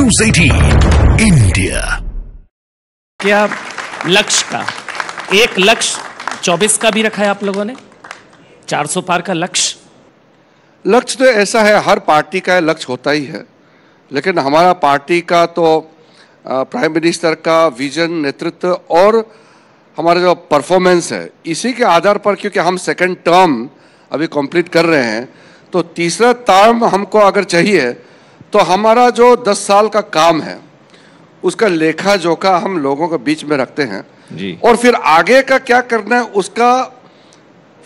News 18 India. क्या लक्ष्य का एक लक्ष्य 24 का भी रखा है आप लोगों ने? 400 पार का लक्ष्य तो ऐसा है, हर पार्टी का लक्ष्य होता ही है, लेकिन हमारा पार्टी का तो प्राइम मिनिस्टर का विजन, नेतृत्व और हमारा जो परफॉर्मेंस है, इसी के आधार पर, क्योंकि हम सेकंड टर्म अभी कंप्लीट कर रहे हैं, तो तीसरा टर्म हमको अगर चाहिए तो हमारा जो 10 साल का काम है उसका लेखा जोखा हम लोगों के बीच में रखते हैं जी। और फिर आगे का क्या करना है उसका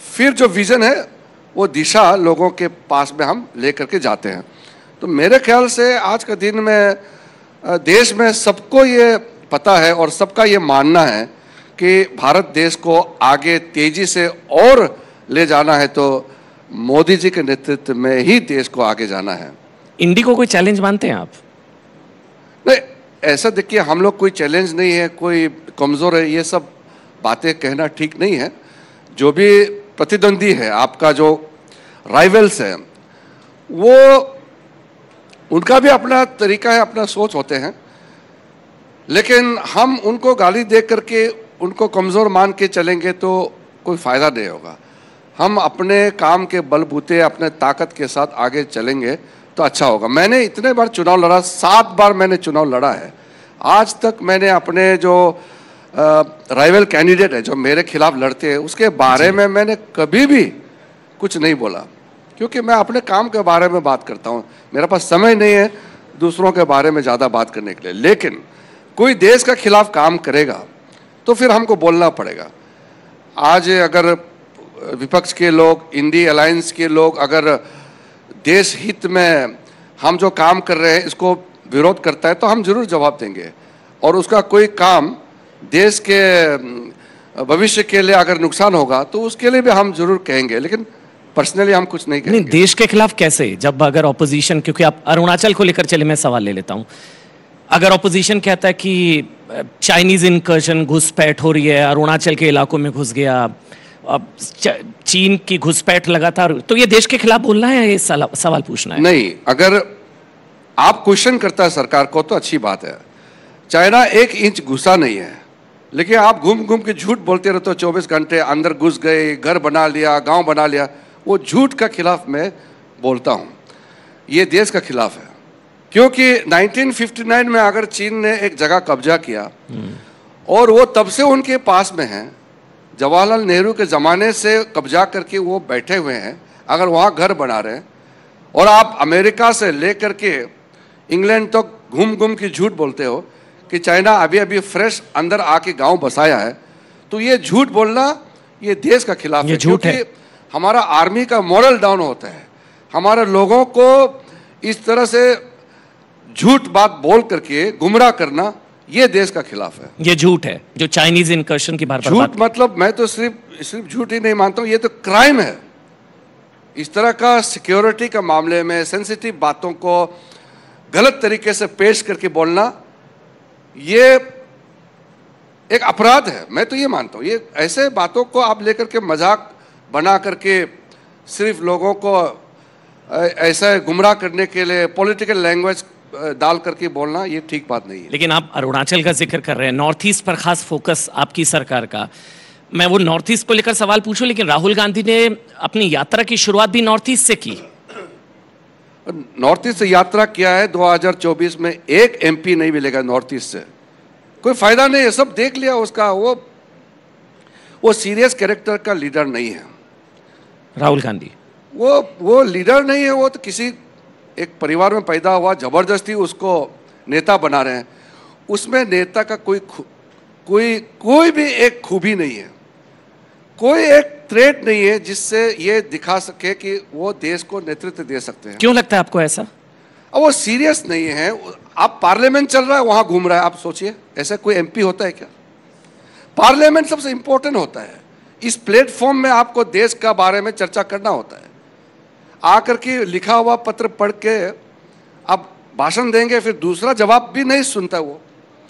फिर जो विजन है वो दिशा लोगों के पास में हम लेकर के जाते हैं। तो मेरे ख्याल से आज के दिन में देश में सबको ये पता है और सबका ये मानना है कि भारत देश को आगे तेजी से और ले जाना है तो मोदी जी के नेतृत्व में ही देश को आगे जाना है। इंडी को कोई चैलेंज मानते हैं आप? नहीं, ऐसा देखिए, हम लोग कोई चैलेंज नहीं है, कोई कमज़ोर है, ये सब बातें कहना ठीक नहीं है। जो भी प्रतिद्वंदी है, आपका जो राइवल्स है, वो उनका भी अपना तरीका है, अपना सोच होते हैं, लेकिन हम उनको गाली दे करके उनको कमज़ोर मान के चलेंगे तो कोई फ़ायदा नहीं होगा। हम अपने काम के बलबूते, अपने ताकत के साथ आगे चलेंगे तो अच्छा होगा। मैंने इतने बार चुनाव लड़ा, 7 बार मैंने चुनाव लड़ा है। आज तक मैंने अपने जो राइवल कैंडिडेट है जो मेरे खिलाफ लड़ते हैं उसके बारे में मैंने कभी भी कुछ नहीं बोला, क्योंकि मैं अपने काम के बारे में बात करता हूँ। मेरे पास समय नहीं है दूसरों के बारे में ज़्यादा बात करने के लिए। लेकिन कोई देश का खिलाफ काम करेगा तो फिर हमको बोलना पड़ेगा। आज अगर विपक्ष के लोग, इंडी अलायंस के लोग अगर देश हित में हम जो काम कर रहे हैं इसको विरोध करता है तो हम जरूर जवाब देंगे, और उसका कोई काम देश के भविष्य के लिए अगर नुकसान होगा तो उसके लिए भी हम जरूर कहेंगे, लेकिन पर्सनली हम कुछ नहीं कहेंगे। नहीं, देश के खिलाफ कैसे? जब अगर ऑपोजिशन, क्योंकि आप अरुणाचल को लेकर चले, मैं सवाल ले लेता हूं। अगर ऑपोजिशन कहता है कि चाइनीज इनकर्शन, घुसपैठ हो रही है, अरुणाचल के इलाकों में घुस गया, अब चीन की घुसपैठ लगातार, तो ये देश के खिलाफ बोलना है, ये सवाल पूछना है? नहीं, अगर आप क्वेश्चन करता है सरकार को तो अच्छी बात है। चाइना 1 इंच घुसा नहीं है, लेकिन आप घूम घूम के झूठ बोलते रहते हो। 24 घंटे अंदर घुस गए, घर बना लिया, गांव बना लिया। वो झूठ का खिलाफ मैं बोलता हूँ, ये देश का खिलाफ है। क्योंकि 1959 में अगर चीन ने एक जगह कब्जा किया और वो तब से उनके पास में है, जवाहरलाल नेहरू के ज़माने से कब्जा करके वो बैठे हुए हैं, अगर वहाँ घर बना रहे हैं, और आप अमेरिका से लेकर के इंग्लैंड तक तो घूम घूम के झूठ बोलते हो कि चाइना अभी अभी फ्रेश अंदर आके गांव बसाया है, तो ये झूठ बोलना ये देश का खिलाफ है। क्योंकि हमारा आर्मी का मॉरल डाउन होता है। हमारे लोगों को इस तरह से झूठ बात बोल करके गुमराह करना ये देश का खिलाफ है। ये झूठ है जो चाइनीज इनकर्शन की बार झूठ मतलब मैं तो सिर्फ झूठ ही नहीं मानता हूँ, ये तो क्राइम है। इस तरह का सिक्योरिटी का मामले में सेंसिटिव बातों को गलत तरीके से पेश करके बोलना ये एक अपराध है। मैं तो ये मानता हूँ, ये ऐसे बातों को आप लेकर के मजाक बना करके सिर्फ लोगों को ऐसा गुमराह करने के लिए पॉलिटिकल लैंग्वेज डाल करके बोलना ये ठीक बात नहीं है। लेकिन आप अरुणाचल का जिक्र कर रहे हैं, नॉर्थ ईस्ट पर खास फोकस आपकी सरकार का। मैं वो नॉर्थ ईस्ट को लेकर सवाल पूछूं, लेकिन राहुल गांधी ने अपनी यात्रा की शुरुआत भी नॉर्थ ईस्ट से की। नॉर्थ ईस्ट से यात्रा किया है। 2024 में एक एमपी नहीं मिलेगा नॉर्थ ईस्ट से, कोई फायदा नहीं है, सब देख लिया उसका। वो सीरियस कैरेक्टर का लीडर नहीं है राहुल गांधी। वो लीडर नहीं है, वो तो किसी एक परिवार में पैदा हुआ, जबरदस्ती उसको नेता बना रहे हैं। उसमें नेता का कोई भी एक खूबी नहीं है, कोई एक ट्रेट नहीं है जिससे ये दिखा सके कि वो देश को नेतृत्व दे सकते हैं। क्यों लगता है आपको ऐसा? अब वो सीरियस नहीं है। आप पार्लियामेंट चल रहा है, वहां घूम रहा है। आप सोचिए, ऐसा कोई एमपी होता है क्या? पार्लियामेंट सबसे इंपॉर्टेंट होता है। इस प्लेटफॉर्म में आपको देश का बारे में चर्चा करना होता है। आकर के लिखा हुआ पत्र पढ़ के आप भाषण देंगे, फिर दूसरा जवाब भी नहीं सुनता। वो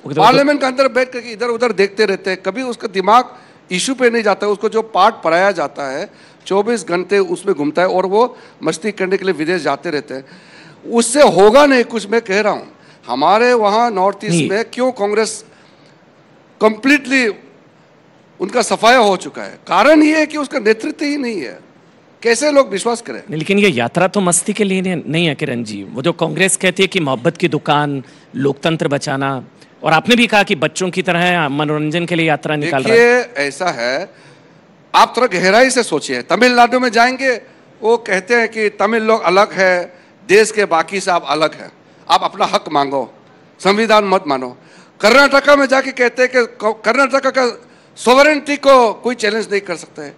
पार्लियामेंट के अंदर बैठ करके इधर उधर देखते रहते हैं, कभी उसका दिमाग इशू पे नहीं जाता। उसको जो पाठ पढ़ाया जाता है 24 घंटे उसमें घूमता है और वो मस्ती करने के लिए विदेश जाते रहते हैं। उससे होगा नहीं कुछ, मैं कह रहा हूँ। हमारे वहां नॉर्थ ईस्ट में क्यों कांग्रेस कंप्लीटली उनका सफाया हो चुका है? कारण ये है कि उसका नेतृत्व ही नहीं है। कैसे लोग विश्वास करें? लेकिन ये यात्रा तो मस्ती के लिए नहीं है किरण जी। वो जो कांग्रेस कहती है कि मोहब्बत की दुकान, लोकतंत्र बचाना, और आपने भी कहा कि बच्चों की तरह मनोरंजन के लिए यात्रा निकाल रहा है। देखिए ऐसा है, आप थोड़ा गहराई से सोचिए। तमिलनाडु में जाएंगे, वो कहते हैं कि तमिल लोग अलग है, देश के बाकी से आप अलग है, आप अपना हक मांगो, संविधान मत मानो। कर्नाटका में जाके कहते हैं कि कर्नाटका का सोवरेनिटी को कोई चैलेंज नहीं कर सकता है।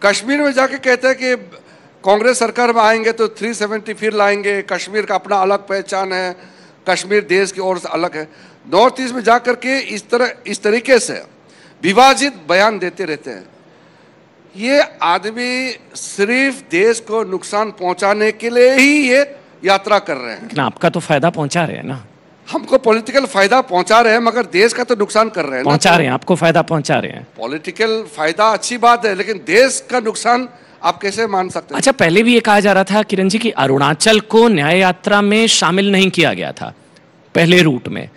कश्मीर में जाके कहते हैं कि कांग्रेस सरकार में आएंगे तो 370 फिर लाएंगे, कश्मीर का अपना अलग पहचान है, कश्मीर देश की ओर से अलग है। नॉर्थ ईस्ट में जाकर के इस तरीके से विभाजित बयान देते रहते हैं। ये आदमी सिर्फ देश को नुकसान पहुंचाने के लिए ही ये यात्रा कर रहे हैं। लेकिन आपका तो फायदा पहुंचा रहे हैं ना। हमको पॉलिटिकल फायदा पहुंचा रहे हैं, मगर देश का तो नुकसान कर रहे हैं। पहुंचा रहे हैं, आपको फायदा पहुंचा रहे हैं। पॉलिटिकल फायदा अच्छी बात है, लेकिन देश का नुकसान आप कैसे मान सकते हैं? अच्छा, पहले भी ये कहा जा रहा था किरण जी कि अरुणाचल को न्याय यात्रा में शामिल नहीं किया गया था पहले रूट में,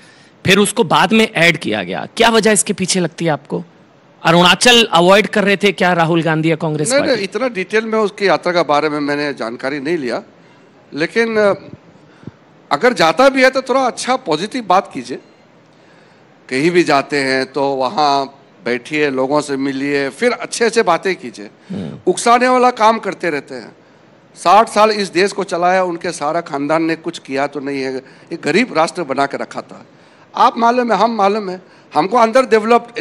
फिर उसको बाद में ऐड किया गया। क्या वजह इसके पीछे लगती है आपको? अरुणाचल अवॉइड कर रहे थे क्या राहुल गांधी या कांग्रेस पार्टी? नहीं, इतना डिटेल में उसकी यात्रा के बारे में मैंने जानकारी नहीं लिया, लेकिन अगर जाता भी है तो थोड़ा अच्छा पॉजिटिव बात कीजिए। कहीं भी जाते हैं तो वहाँ बैठिए, लोगों से मिलिए, फिर अच्छे अच्छे बातें कीजिए। उकसाने वाला काम करते रहते हैं। 60 साल इस देश को चलाया, उनके सारा खानदान ने कुछ किया तो नहीं है। एक गरीब राष्ट्र बना के रखा था। आप मालूम है, हम मालूम है, हमको अंदर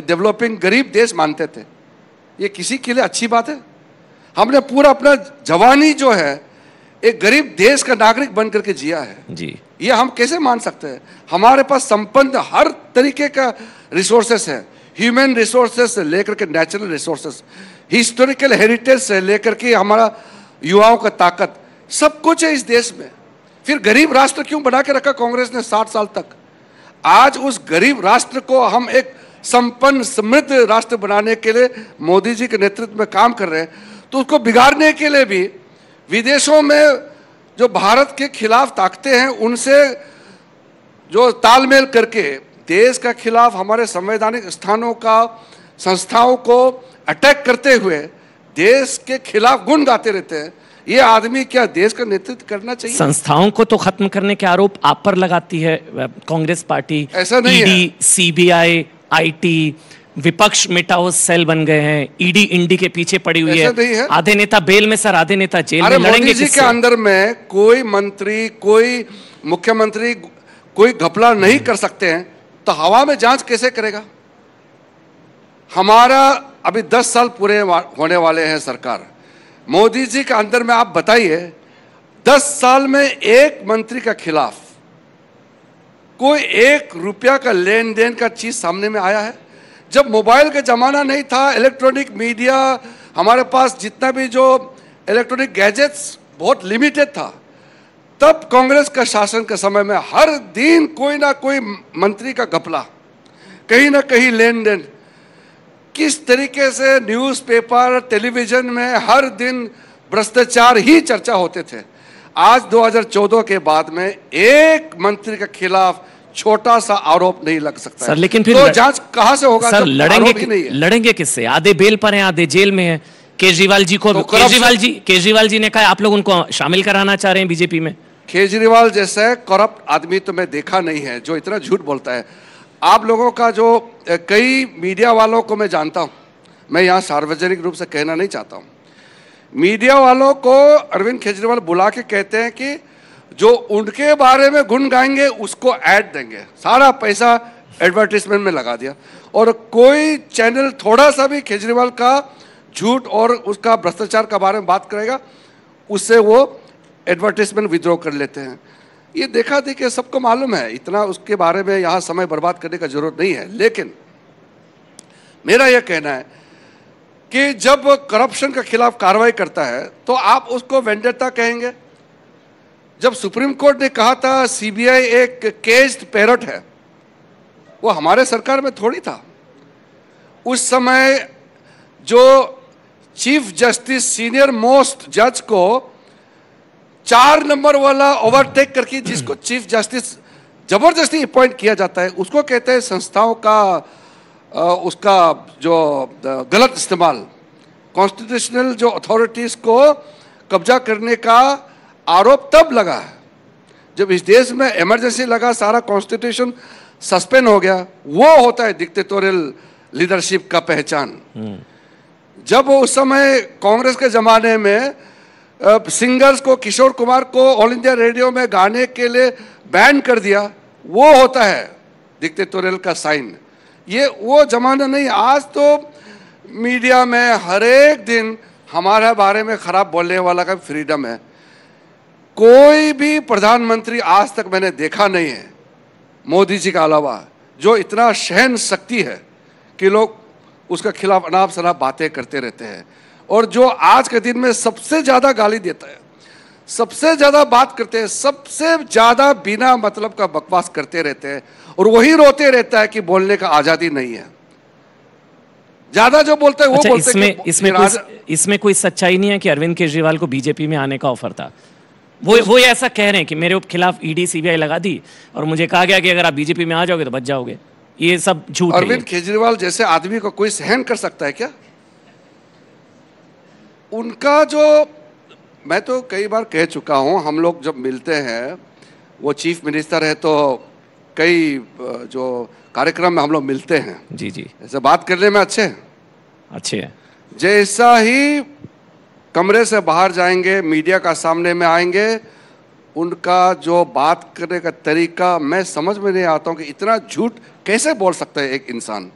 डेवलपिंग गरीब देश मानते थे। ये किसी के लिए अच्छी बात है? हमने पूरा अपना जवानी जो है एक गरीब देश का नागरिक बन करके जिया है जी। ये हम कैसे मान सकते हैं? हमारे पास संपन्न हर तरीके का रिसोर्सेस है, ह्यूमन रिसोर्सेस से लेकर के नेचुरल रिसोर्सेस, हिस्टोरिकल हेरिटेज से लेकर के हमारा युवाओं का ताकत, सब कुछ है इस देश में। फिर गरीब राष्ट्र क्यों बना के रखा कांग्रेस ने 60 साल तक? आज उस गरीब राष्ट्र को हम एक संपन्न समृद्ध राष्ट्र बनाने के लिए मोदी जी के नेतृत्व में काम कर रहे हैं। तो उसको बिगाड़ने के लिए भी विदेशों में जो भारत के खिलाफ ताकतें हैं, उनसे जो तालमेल करके देश का खिलाफ हमारे संवैधानिक स्थानों का, संस्थाओं को अटैक करते हुए देश के खिलाफ गुण गाते रहते हैं। ये आदमी क्या देश का नेतृत्व करना चाहिए? संस्थाओं को तो खत्म करने के आरोप आप पर लगाती है कांग्रेस पार्टी। ऐसा नहीं है। ईडी, सीबीआई, आईटी, विपक्ष मिटाओ सेल बन गए हैं। ईडी इंडी के पीछे पड़ी हुई है। आधे नेता बेल में सर, आधे नेता जेल में। लड़ेंगे मोदी जी के अंदर में कोई मंत्री, कोई मुख्यमंत्री कोई घपला नहीं कर सकते हैं, तो हवा में जांच कैसे करेगा? हमारा अभी 10 साल पूरे होने वाले हैं सरकार। मोदी जी के अंदर में आप बताइए, 10 साल में एक मंत्री का खिलाफ कोई 1 रुपया का लेन देन का चीज सामने में आया है? जब मोबाइल का जमाना नहीं था, इलेक्ट्रॉनिक मीडिया, हमारे पास जितना भी जो इलेक्ट्रॉनिक गैजेट्स बहुत लिमिटेड था, तब कांग्रेस का शासन के समय में हर दिन कोई ना कोई मंत्री का घपला, कहीं ना कहीं लेन देन, किस तरीके से न्यूज़पेपर, टेलीविजन में हर दिन भ्रष्टाचार ही चर्चा होते थे। आज 2014 के बाद में एक मंत्री के खिलाफ छोटा सा आरोप नहीं लग सकता सर। है। लेकिन फिर तो जांच कहां से होगा? सर लड़ेंगे किससे? आधे बेल पर हैं, आधे जेल में हैं। केजरीवाल जी को, केजरीवाल जी ने कहा आप लोग उनको शामिल कराना चाह रहे हैं बीजेपी में। केजरीवाल जैसा करप्ट आदमी तो मैं देखा नहीं है जो इतना झूठ बोलता है। आप लोगों का जो कई मीडिया वालों को मैं जानता हूं, मैं यहाँ सार्वजनिक रूप से कहना नहीं चाहता हूं। मीडिया वालों को अरविंद केजरीवाल बुला के कहते हैं कि जो उनके बारे में गुण गाएंगे उसको ऐड देंगे। सारा पैसा एडवर्टाइजमेंट में लगा दिया, और कोई चैनल थोड़ा सा भी केजरीवाल का झूठ और उसका भ्रष्टाचार के बारे में बात करेगा, उससे वो एडवर्टाइजमेंट विड्रॉ कर लेते हैं। ये देखा देखिए सबको मालूम है, इतना उसके बारे में यहाँ समय बर्बाद करने का जरूरत नहीं है। लेकिन मेरा यह कहना है कि जब करप्शन के खिलाफ कार्रवाई करता है तो आप उसको वेंडेटा कहेंगे? जब सुप्रीम कोर्ट ने कहा था सीबीआई एक केज्ड पैरट है, वो हमारे सरकार में थोड़ी था। उस समय जो चीफ जस्टिस, सीनियर मोस्ट जज को 4 नंबर वाला ओवरटेक करके, जिसको चीफ जस्टिस जबरदस्ती अपॉइंट किया जाता है, उसको कहते हैं संस्थाओं का उसका जो गलत इस्तेमाल, कॉन्स्टिट्यूशनल जो अथॉरिटीज को कब्जा करने का आरोप तब लगा है जब इस देश में इमरजेंसी लगा, सारा कॉन्स्टिट्यूशन सस्पेंड हो गया। वो होता है डिक्टेटोरियल लीडरशिप का पहचान। जब उस समय कांग्रेस के जमाने में सिंगर्स को, किशोर कुमार को ऑल इंडिया रेडियो में गाने के लिए बैन कर दिया, वो होता है डिक्टेटोरियल का साइन। ये वो जमाना नहीं। आज तो मीडिया में हर एक दिन हमारे बारे में खराब बोलने वाला का फ्रीडम है। कोई भी प्रधानमंत्री आज तक मैंने देखा नहीं है, मोदी जी का अलावा, जो इतना सहन शक्ति है कि लोग उसके खिलाफ अनाप शनाप बातें करते रहते हैं। और जो आज के दिन में सबसे ज्यादा गाली देता है, सबसे ज्यादा बात करते हैं, सबसे ज्यादा बिना मतलब का बकवास करते रहते हैं, और वही रोते रहता है कि बोलने का आजादी नहीं है। ज्यादा जो बोलते हैं वो बोलते हैं। इसमें कोई सच्चाई नहीं है कि अरविंद केजरीवाल को बीजेपी में आने का ऑफर था? वो ऐसा कह रहे हैं कि मेरे खिलाफ ईडी सीबीआई लगा दी और मुझे कहा गया कि अगर आप बीजेपी में आ जाओगे तो बच जाओगे। ये सब झूठ है। अरविंद केजरीवाल जैसे आदमी को कोई सहन कर सकता है क्या? उनका जो, मैं तो कई बार कह चुका हूं, हम लोग जब मिलते हैं, वो चीफ मिनिस्टर है तो कई जो कार्यक्रम में हम लोग मिलते हैं, जी जी, ऐसे बात करने में अच्छे हैं। जैसा ही कमरे से बाहर जाएंगे, मीडिया का सामने में आएंगे, उनका जो बात करने का तरीका मैं समझ में नहीं आता हूं कि इतना झूठ कैसे बोल सकता है एक इंसान।